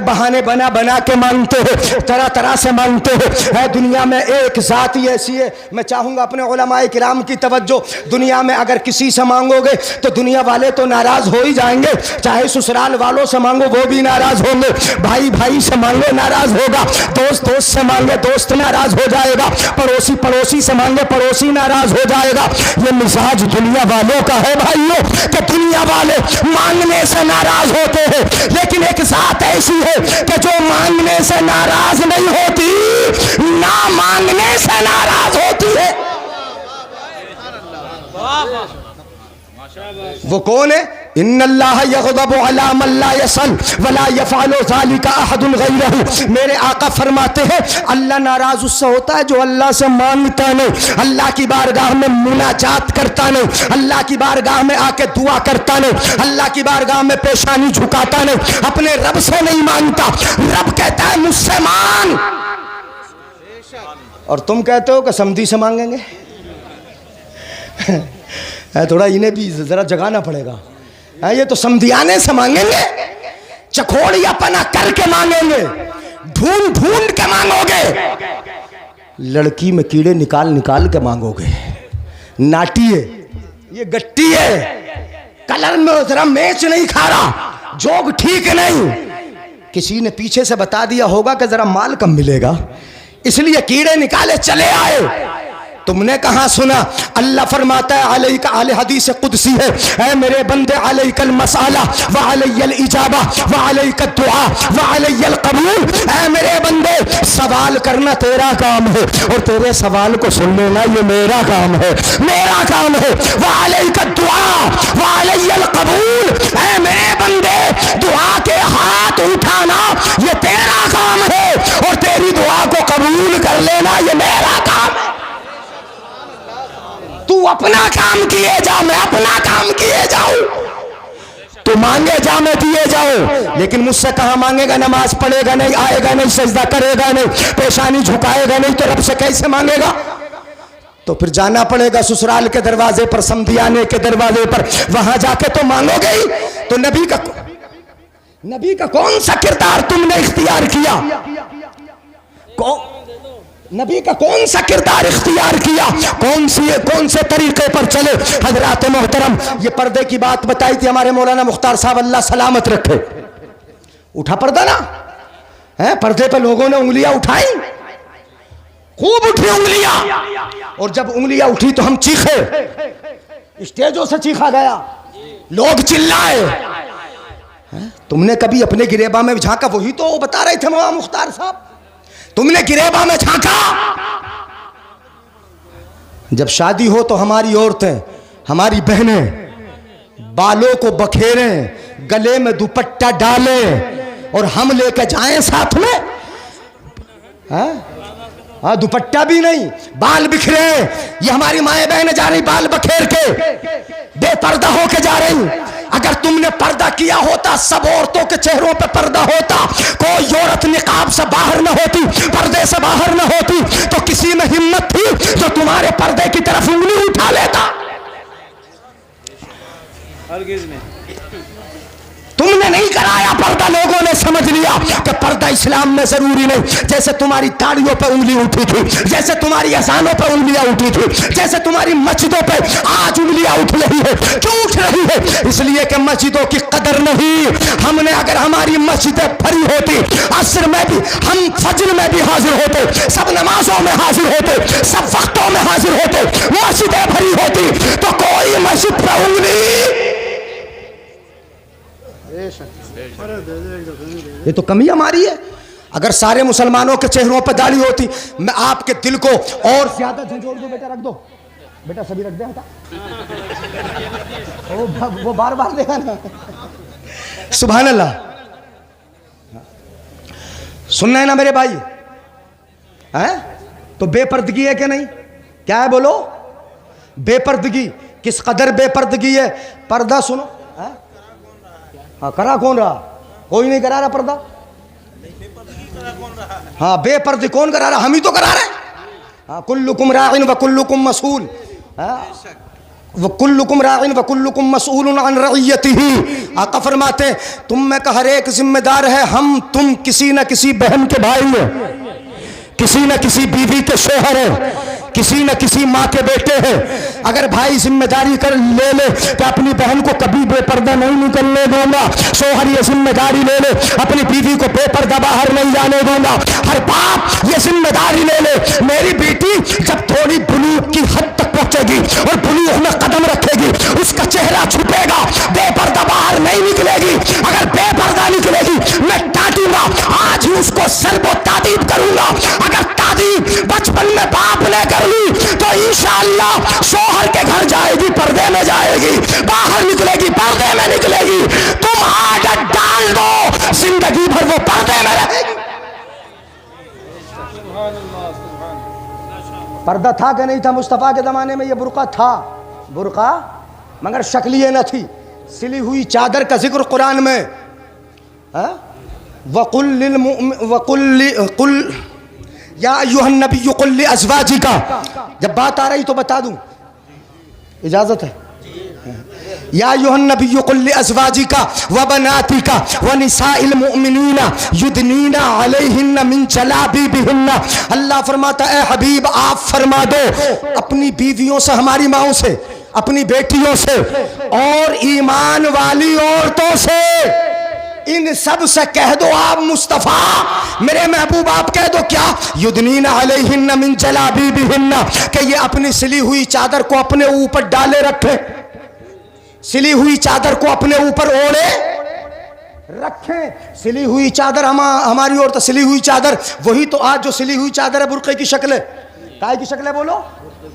बहाने बना बना के मांगते हो, तरह तरह से मांगते हो। दुनिया में एक जात ही ऐसी है, मैं चाहूंगा अपने उलमाए किराम की तवज्जो। दुनिया में अगर किसी से मांगोगे तो दुनिया वाले तो नाराज हो ही जाएंगे, चाहे ससुराल वालों से मांगो वो भी नाराज होंगे, भाई भाई से मांगे नाराज होगा, दोस्त दोस्त से मांगे दोस्त नाराज हो जाएगा, पड़ोसी पड़ोसी से मांगे पड़ोसी नाराज हो जाएगा। ये मिजाज दुनिया वालों है भाइयों कि दुनिया वाले मांगने से नाराज होते हैं, लेकिन एक जात ऐसी है कि जो मांगने से नाराज नहीं होती, ना मांगने से नाराज होती है। वो कौन है? इन्नल्लाह यग़ज़बु अला मन ला यसल वला यफ़अलु ज़ालिका अहदुन गैरहु। मेरे आका फरमाते हैं अल्लाह नाराज उससे होता है जो अल्लाह से मांगता नहीं, अल्लाह की बारगाह में मुनाजात करता नहीं, अल्लाह की बारगाह में आके दुआ करता नहीं, अल्लाह की बारगाह में पेशानी झुकाता नहीं, अपने रब से नहीं मांगता। रब कहता है मुझसे मांग, और तुम कहते हो कि समधी से मांगेंगे। थोड़ा इन्हें भी जरा जगाना पड़ेगा। ये तो समधियाने से मांगेंगे, चखोड़ियापना करके मांगेंगे, ढूंढ ढूंढ के मांगोगे, लड़की में कीड़े निकाल निकाल के मांगोगे। नाटी है ये, गट्टी है, कलर में जरा मैच नहीं खा रहा, जोग ठीक नहीं। किसी ने पीछे से बता दिया होगा कि जरा माल कम मिलेगा, इसलिए कीड़े निकाले चले आए। तुमने कहां सुना? अल्लाह फरमाता है अलैका, अल हदीस कुदसी है, ऐ मेरे बंदे अलैकल मसाला व अलैयल इजाबा व अलैका दुआ व अलैयल कबूल। ऐ मेरे बंदे सवाल करना तेरा काम है और तेरे सवाल को सुन लेना ये मेरा काम है, मेरा काम है। व अलैका दुआ व अलैयल कबूल। ऐ मेरे बंदे दुआ के हाथ उठाना ये तेरा काम है और तेरी दुआ को कबूल कर लेना ये मेरा काम है। तू अपना काम किए जा, मैं अपना काम किए जाऊं, तू मांगे जा मैं दिए जाऊं। लेकिन मुझसे कहां मांगेगा? नमाज पढ़ेगा नहीं, आएगा नहीं, सजदा करेगा नहीं, पेशानी झुकाएगा नहीं, तो रब से कैसे मांगेगा? तो फिर जाना पड़ेगा ससुराल के दरवाजे पर, समधियाने के दरवाजे पर, वहां जाके तो मांगोगे ही। तो नबी का कौन सा किरदार तुमने इख्तियार किया? नबी का कौन सा किरदार इख्तियार किया, कौन से तरीके पर चले। हजरात मोहतरम, ये पर्दे की बात बताई थी हमारे मौलाना मुख्तार साहब, अल्लाह सलामत रखे। उठा पर्दा ना है, पर्दे पे लोगों ने उंगलियां उठाई, खूब उठी उंगलियां, और जब उंगलियां उठी तो हम चीखे, स्टेजों से चीखा गया, लोग चिल्लाए। तुमने कभी अपने गिरेबा में झांका? वही तो बता रहे थे मौलाना मुख्तार साहब, तुमने गिरेबा में झांका? जब शादी हो तो हमारी औरतें, हमारी बहनें बालों को बखेरें, गले में दुपट्टा डालें और हम लेके जाएं साथ में, हाँ दुपट्टा भी नहीं, बाल बिखरे। ये हमारी माएं बहनें जा रही बाल बखेर के, बेपर्दा होके जा रही। अगर तुमने पर्दा किया होता, सब औरतों के चेहरों पे पर्दा होता, कोई औरत निकाब से बाहर न होती, पर्दे से बाहर न होती, तो किसी में हिम्मत थी जो तुम्हारे पर्दे की तरफ उंगली उठा लेता? तुमने नहीं कराया पर्दा, लोगों ने समझ लिया कि पर्दा इस्लाम में जरूरी नहीं। जैसे तुम्हारी ताड़ियों पे उंगली उठी थी, जैसे तुम्हारी अजानों पे उंगलियां उठी थी, जैसे तुम्हारी मस्जिदों पे आज उंगलियां उठ रही है। क्यों उठ रही है? इसलिए कि मस्जिदों की कदर नहीं। हमने, अगर हमारी मस्जिदें भरी होती, असर में भी हम, फजर में भी हाजिर होते, सब नमाजों में हाजिर होते, सब वक्तों में हाजिर होते, मस्जिदें भरी होती, तो कोई मस्जिद पे उंगली, ये तो कमी हमारी है। अगर सारे मुसलमानों के चेहरों पर दाढ़ी होती, मैं आपके दिल को और ज्यादा झंझोड़ दूं। बेटा रख दो, बेटा सभी रख दे, हटा। वो बार बार देखा ना। सुभान अल्लाह। सुनना है ना मेरे भाई, हैं? तो बेपर्दगी है कि नहीं? क्या है बोलो? बेपर्दगी, किस कदर बेपर्दगी है? पर्दा सुनो, है? हाँ, करा कौन रहा? कोई नहीं करा रहा पर्दा। हाँ, बेपर्दगी कौन करा रहा? हम ही तो करा रहे। हाँ, कुल्लुकुम राइन व कुल्लुकुम मसूल, व कुल्लुकुम राइन व कुल्लुकुम मसूलुन अन रइयतिही। आका फरमाते हैं, तुम में का हर एक जिम्मेदार है। हम तुम किसी न किसी बहन के भाई हैं, किसी न किसी बीवी के शोहर हैं, किसी न किसी माँ के बेटे हैं। अगर भाई जिम्मेदारी कर ले तो अपनी बहन को कभी बेपर्दा नहीं निकलने दूंगा। शोहर ये जिम्मेदारी ले ले, अपनी बीवी को बेपर्दा बाहर नहीं जाने दूंगा। हर बाप ये जिम्मेदारी ले ले, मेरी बेटी जब थोड़ी बुलूग की हद तक पहुंचेगी और बुलूग में कदम रखेगी, उसका चेहरा छुपेगा, बेपर्दा बाहर नहीं निकलेगी। अगर बेपर्दा निकलेगी, मैं डांटूंगा, आज ही उसको सर्वो तादीब करूंगा। अगर तादीब बचपन में बाप ने कर ली तो इंशाअल्लाह शोहर के घर जाएगी, पर्दे में जाएगी, बाहर निकलेगी, पर्दे में निकलेगी। तुम आदत डाल दो, जिंदगी भर वो पर्दे में रहेगी। पर्दा था कि नहीं था? मुस्तफा के जमाने में ये बुर्का था, बुर्का मगर शक्लिये न थी। सिली हुई चादर का जिक्र कुरान में, वकुल या अय्युहन नबिय्यु कुल लि अज़वाजिका। जब बात आ रही तो बता दूं, इजाजत है? या अय्युहन नबिय्यु कुल लि अज़वाजिका व बनातिका व निसाइल मुमिनीना युदनीना अलैहिन्ना मिन जलाबिबिहिन्ना। अल्लाह फरमाता है, हबीब आप फरमा दो अपनी बीवियों से, हमारी माओं से, अपनी बेटियों से और ईमान वाली औरतों से, इन सब से कह दो आप मुस्तफा, मेरे महबूब आप कह दो क्या? युदनीना अलैहिन्ना मिन जलाबिबिहिन्ना, कि ये अपनी सिली हुई चादर को अपने ऊपर डाले रखे, सिली हुई चादर को अपने ऊपर ओढ़े रखें। सिली हुई चादर हमारी औरत, सिली हुई चादर वही तो आज जो सिली हुई चादर है बुर्के की शक्ल है। काय की शक्ल है बोलो?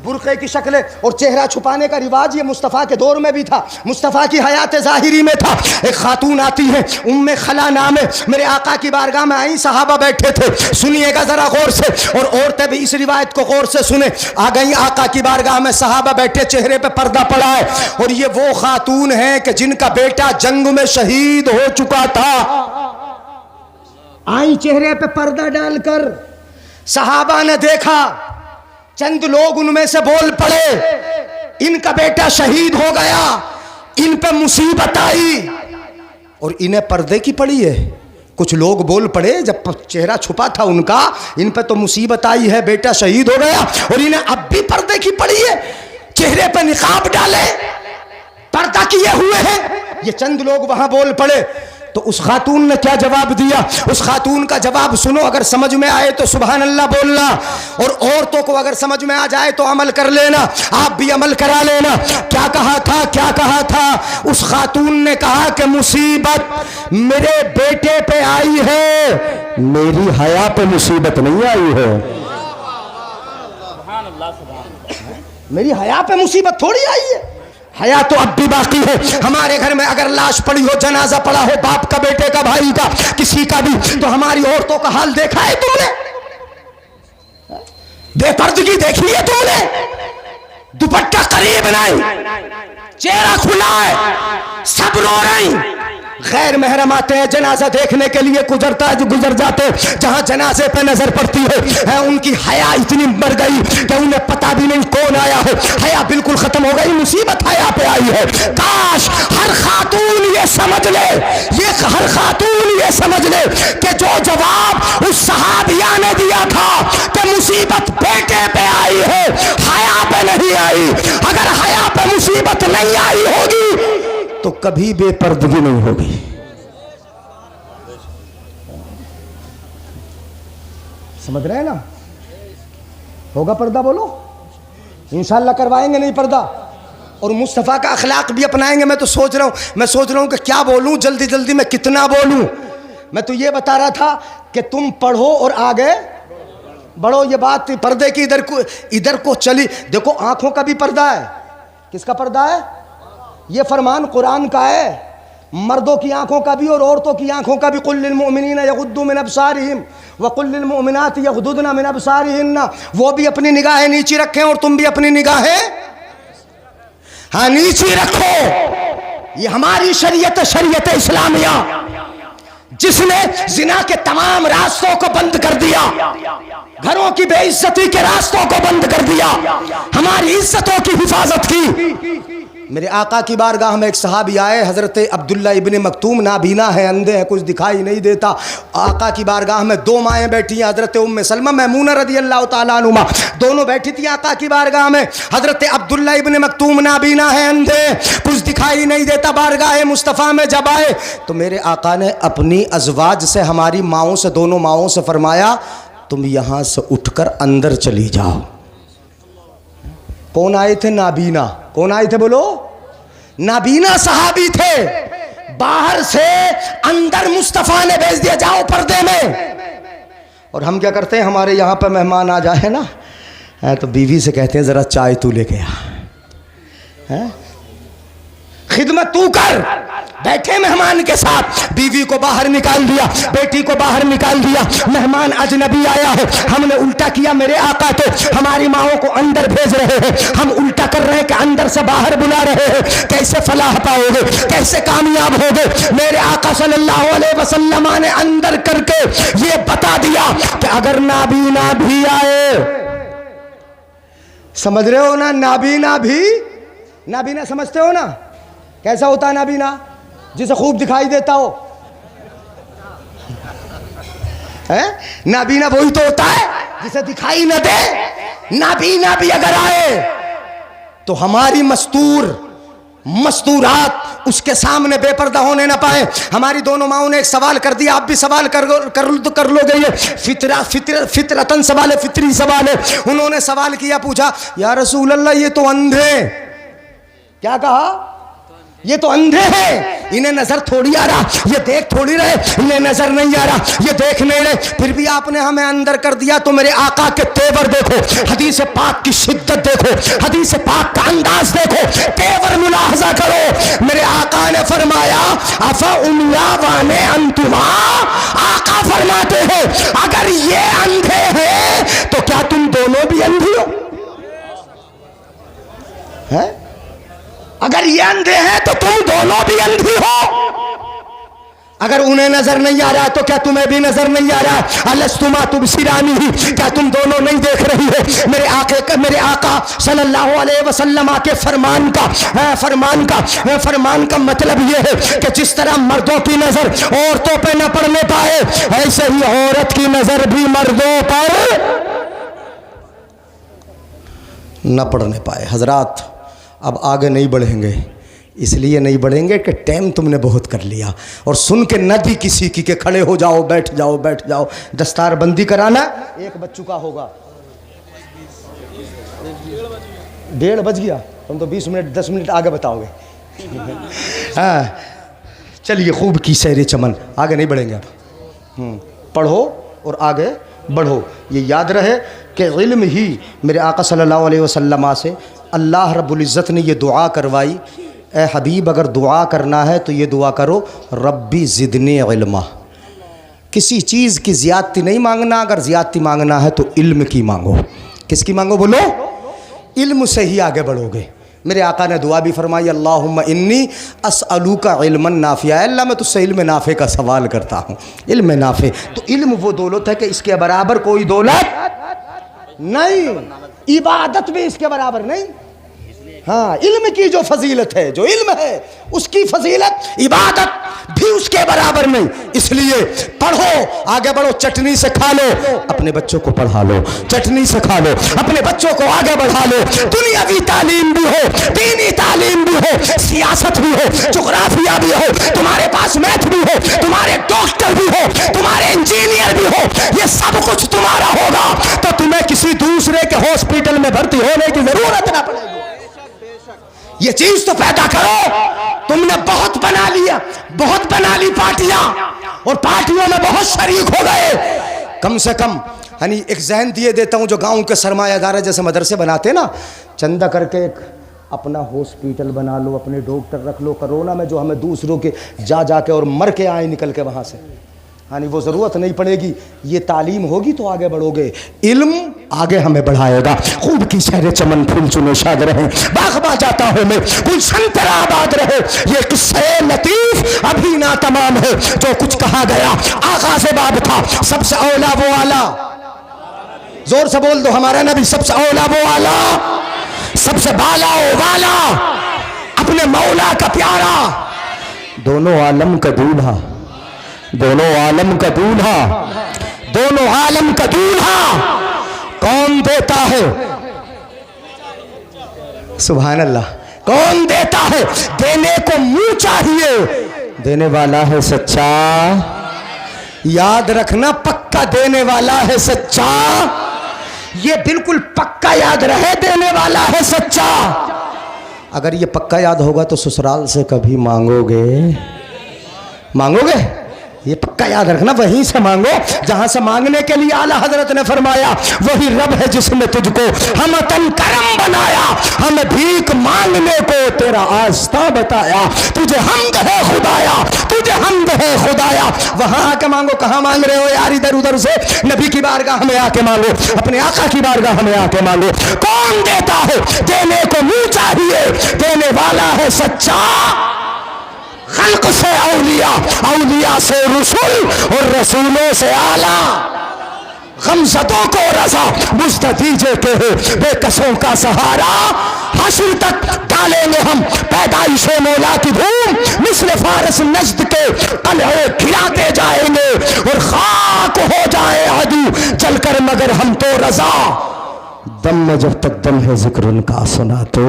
बुर्के की शक्ल है। और चेहरा छुपाने का रिवाज ये मुस्तफ़ा के दौर में भी था, मुस्तफ़ा की हयात ज़ाहिरी में था। एक खातून आती है, उम्मे खला नाम है, मेरे आका की बारगाह में आई, सहाबा बैठे थे, सुनिएगा जरा गौर से, और औरतें भी इस रिवायत को गौर से सुने। आ गई आका की बारगाह में, सहाबा बैठे, चेहरे पे पर्दा पड़ा है, और ये वो खातून है कि जिनका बेटा जंग में शहीद हो चुका था। आई चेहरे पे पर्दा डालकर, सहाबा ने देखा, चंद लोग उनमें से बोल पड़े, इनका बेटा शहीद हो गया, इन पे मुसीबत आई, और इन्हें पर्दे की पड़ी है। कुछ लोग बोल पड़े जब चेहरा छुपा था उनका, इन पे तो मुसीबत आई है, बेटा शहीद हो गया और इन्हें अब भी पर्दे की पड़ी है, चेहरे पे निकाब डाले, पर्दा किए हुए हैं। ये चंद लोग वहां बोल पड़े तो उस खातून ने क्या जवाब दिया? उस खातून का जवाब सुनो, अगर समझ में आए तो सुभान अल्लाह बोलना, और औरतों को अगर समझ में आ जाए तो अमल कर लेना, आप भी अमल करा लेना। क्या कहा था? क्या कहा था? उस खातून ने कहा कि मुसीबत मेरे बेटे पे आई है, मेरी हया पे मुसीबत नहीं आई है। मेरी हया पे मुसीबत थोड़ी आई है, हया तो अब भी बाकी है। हमारे घर में अगर लाश पड़ी हो, जनाजा पड़ा हो, बाप का, बेटे का, भाई का, किसी का भी, तो हमारी औरतों का हाल देखा है तुमने? बेपर्दगी देखी है तुमने? दुपट्टा करीब नहीं, चेहरा खुला है, सब रो रही, गैर महरम आते हैं जनाजा देखने के लिए, गुजर जाते, जहां जनाजे पे नजर पड़ती है उनकी हया इतनी मर गई कि उन्हें पता भी नहीं कौन आया है, हया बिल्कुल खत्म हो गई, मुसीबत हया पे आई है। काश हर खातून ये समझ ले, हर खातून ये समझ ले कि जो जवाब उस सहाबिया ने दिया था कि मुसीबत बेटे पे आई है, हया पे नहीं आई। अगर हया पे मुसीबत नहीं आई होगी तो कभी बेपर्दगी नहीं होगी। समझ रहे हैं ना? होगा पर्दा? बोलो इंशाल्लाह करवाएंगे नहीं पर्दा, और मुस्तफ़ा का अखलाक भी अपनाएंगे। मैं सोच रहा हूं कि क्या बोलूं, जल्दी जल्दी में कितना बोलूं। मैं तो ये बता रहा था कि तुम पढ़ो और आगे बढ़ो। ये बात पर्दे की इधर को चली। देखो आंखों का भी पर्दा है। किसका पर्दा है? ये फरमान कुरान का है, मर्दों की आंखों का भी और औरतों की आंखों का भी। कुल लिल मुमिनीना यगुद्दू मिन अबसारिहिम व कुल लिल मुमिनाति यगुद्दुना मिन अबसारिहिन्ना। वो भी अपनी निगाहें नीची रखें और तुम भी अपनी निगाहें नीची रखो। ये हमारी शरीयत, शरीयत इस्लामिया, जिसने जिना के तमाम रास्तों को बंद कर दिया, घरों की बेइज्जती के रास्तों को बंद कर दिया, हमारी इज्जतों की हिफाजत की। मेरे आका की बारगाह में एक सहाबी आए, हज़रत अब्दुल्ला इब्ने मक्तूम, नाबीना है, अंधे हैं, कुछ दिखाई नहीं देता। आका की बारगाह में दो माएँ बैठी हैं, हज़रत उम्मे सलमा, मैमूना रज़ी अल्लाह तआला अन्हुमा, दोनों बैठी थी आका की बारगाह में। हज़रत अब्दुल्ला इब्ने मक्तूम नाबीना है, अंधे, कुछ दिखाई नहीं देता। बारगाह मुस्तफ़ा में जब आए तो मेरे आका ने अपनी अज़वाज से, हमारी माओं से, दोनों माओं से फरमाया, तुम यहाँ से उठकर अंदर चली जाओ। कौन आए थे? नाबीना। कौन आए थे? बोलो। नाबीना सहाबी थे। बाहर से अंदर मुस्तफा ने भेज दिया, जाओ पर्दे में। और हम क्या करते हैं, हमारे यहाँ पर मेहमान आ जाए ना तो बीवी से कहते हैं जरा चाय तू लेके आ, खिदमत तू कर। बैठे मेहमान के साथ, बीवी को बाहर निकाल दिया, बेटी को बाहर निकाल दिया, मेहमान अजनबी आया है, हमने उल्टा किया। मेरे आका तो हमारी माओं को अंदर भेज रहे हैं, हम उल्टा कर रहे हैं कि अंदर से बाहर बुला रहे हैं। कैसे फलाह पाओगे, कैसे कामयाब होगे? मेरे आका सल्लल्लाहु अलैहि वसल्लम ने अंदर करके ये बता दिया कि अगर नाबीना भी आए, समझ रहे हो ना? नाबीना समझते हो ना? कैसा होता है नाबीना? जिसे खूब दिखाई देता हो, है? नाबीना वही तो होता है जिसे दिखाई न दे। नाबीना भी अगर आए तो हमारी मस्तूरात उसके सामने बेपर्दा होने ना पाए। हमारी दोनों माओं ने एक सवाल कर दिया, आप भी सवाल कर लोगे। ये फितरतन सवाल है, फितरी सवाल है। उन्होंने सवाल किया, पूछा, या रसूल अल्लाह ये तो अंधे। क्या कहा? ये तो अंधे हैं, इन्हें नजर थोड़ी आ रहा, ये देख थोड़ी रहे, इन्हें नजर नहीं आ रहा, ये देख नहीं रहे, फिर भी आपने हमें अंदर कर दिया। तो मेरे आका के तेवर देखो, हदीस पाक की शिद्दत देखो, हदीस पाक का अंदाज देखो, तेवर मुलाहजा करो। मेरे आका ने फरमाया, अफा उमिया वाने अंतुमा। आका फरमाते हैं, अगर ये अंधे हैं तो क्या तुम दोनों भी अंधी हो? है? अगर ये अंधे हैं तो तुम दोनों भी अंधी हो। अगर उन्हें नजर नहीं आ रहा तो क्या तुम्हें भी नजर नहीं आ रहा? अलस्तुमा तुबसिरानी ही, क्या तुम दोनों नहीं देख रही हो? मेरे आका सल्लल्लाहु अलैहि वसल्लम के फरमान का मतलब यह है कि जिस तरह मर्दों की नजर औरतों पे न पड़ने पाए, ऐसे ही औरत की नजर भी मर्दों पर न पड़ने पाए। हजरात अब आगे नहीं बढ़ेंगे, इसलिए नहीं बढ़ेंगे कि टाइम तुमने बहुत कर लिया, और सुन के न दी किसी की के खड़े हो जाओ, बैठ जाओ, बैठ जाओ। दस्तार बंदी कराना 1 बज चुका होगा, 1:30 बज गया। तुम तो 20 मिनट 10 मिनट आगे बताओगे। हाँ चलिए, खूब की सैर चमन, आगे नहीं बढ़ेंगे अब। पढ़ो और आगे बढ़ो। ये याद रहे कि इल्म ही मेरे आका सल्लल्लाहु अलैहि वसल्लम से अल्लाह रब्बुल इज़्ज़त ने ये दुआ करवाई, ए हबीब अगर दुआ करना है तो ये दुआ करो, रब्बी ज़िदनी इल्मा। किसी चीज़ की ज़्यादती नहीं मांगना, अगर ज़्यादती मांगना है तो इल्म की मांगो। किसकी मांगो बोलो? इल्म से ही आगे बढ़ोगे। मेरे आका ने दुआ भी फरमाई, अल्लाहुम्मा इन्नी अस्अलुका इल्मन नाफिया, अल्लाह मैं तुझसे इल्म नाफे का सवाल करता हूँ। इल्म नाफे, तो इल्म वो दौलत है कि इसके बराबर कोई दौलत नहीं, इबादत भी इसके बराबर नहीं। हाँ, इल्म की जो फजीलत है, जो इल्म है उसकी फजीलत, इबादत भी उसके बराबर नहीं। इसलिए पढ़ो, आगे बढ़ो, चटनी से खा लो, अपने बच्चों को पढ़ा लो, चटनी से खा लो, अपने बच्चों को आगे बढ़ा लो। दुनियावी तालीम भी हो, दीनी तालीम भी हो, सियासत भी हो, जुग्राफिया भी हो, तुम्हारे पास मैथ भी हो, तुम्हारे डॉक्टर भी हो, तुम्हारे इंजीनियर भी हो, ये सब कुछ तुम्हारा होगा तो तुम्हें किसी दूसरे के हॉस्पिटल में भर्ती होने की जरूरत ना पड़ेगी। ये चीज तो पैदा करो। तुमने बहुत बना लिया, बहुत बना ली पार्टियां, और पार्टियों में बहुत शरीक हो गए। कम से कम यानी एक जहन दिए देता हूं, जो गांव के सरमायादार जैसे मदरसे बनाते ना, चंदा करके एक अपना हॉस्पिटल बना लो, अपने डॉक्टर रख लो। कोरोना में जो हमें दूसरों के जा के और मर के आए निकल के वहां से, यानी वो ज़रूरत नहीं पड़ेगी। ये तालीम होगी तो आगे बढ़ोगे, इल्म आगे हमें बढ़ाएगा। खूब की शहर चमन फूल चुने शाद रहे, बागबा जाता हूँ मैं, गुलशन तेरा आबाद रहे। ये किस्से लतीफ अभी ना तमाम है, जो कुछ कहा गया आगाज़ बाब था। सबसे औला वो आला, जोर से बोल दो, हमारा नबी सबसे औला वो आला, सबसे बाला ओ वाला, अपने मौला का प्यारा, दोनों आलम का दूल्हा, दोनों आलम का दूल्हा, दोनों आलम का दूल्हा कौन देता है? सुभान अल्लाह। कौन देता है? देने को मुंह चाहिए, देने वाला है सच्चा। याद रखना, पक्का देने वाला है सच्चा। ये बिल्कुल पक्का याद रहे, देने वाला है सच्चा। अगर ये पक्का याद होगा तो ससुराल से कभी मांगोगे? ये पक्का याद रखना, वहीं से मांगो जहां से मांगने के लिए आला हजरत ने फरमाया, वही रब है जिसने तुझको हमतन करम बनाया, हमें भीख मांगने को तेरा आस्था बताया। तुझे हमद है खुदाया, तुझे हमद है खुदाया। वहां आके मांगो। कहां मांग रहे हो यार? इधर उधर से। नबी की बारगाह में आके मांगो, अपने आका की बारगाह में आके मांगो। कौन देता है? देने को मुंह चाहिए, देने वाला है सच्चा। खल्क से औलिया, औलिया से रसूल, और रसूलों से आला। गमज़दों को रज़ा, मुस्ततीजे के हो बेकसों का सहारा। हश्र तक डालेंगे हम पैदाइशे मौला की धूम, मिस्ल फारस नज्द के कलहे खिलाते जाएंगे, और खाक हो जाए अदू चलकर मगर हम तो रज़ा। दम में जब तक दम है जिक्र उनका सुना तो।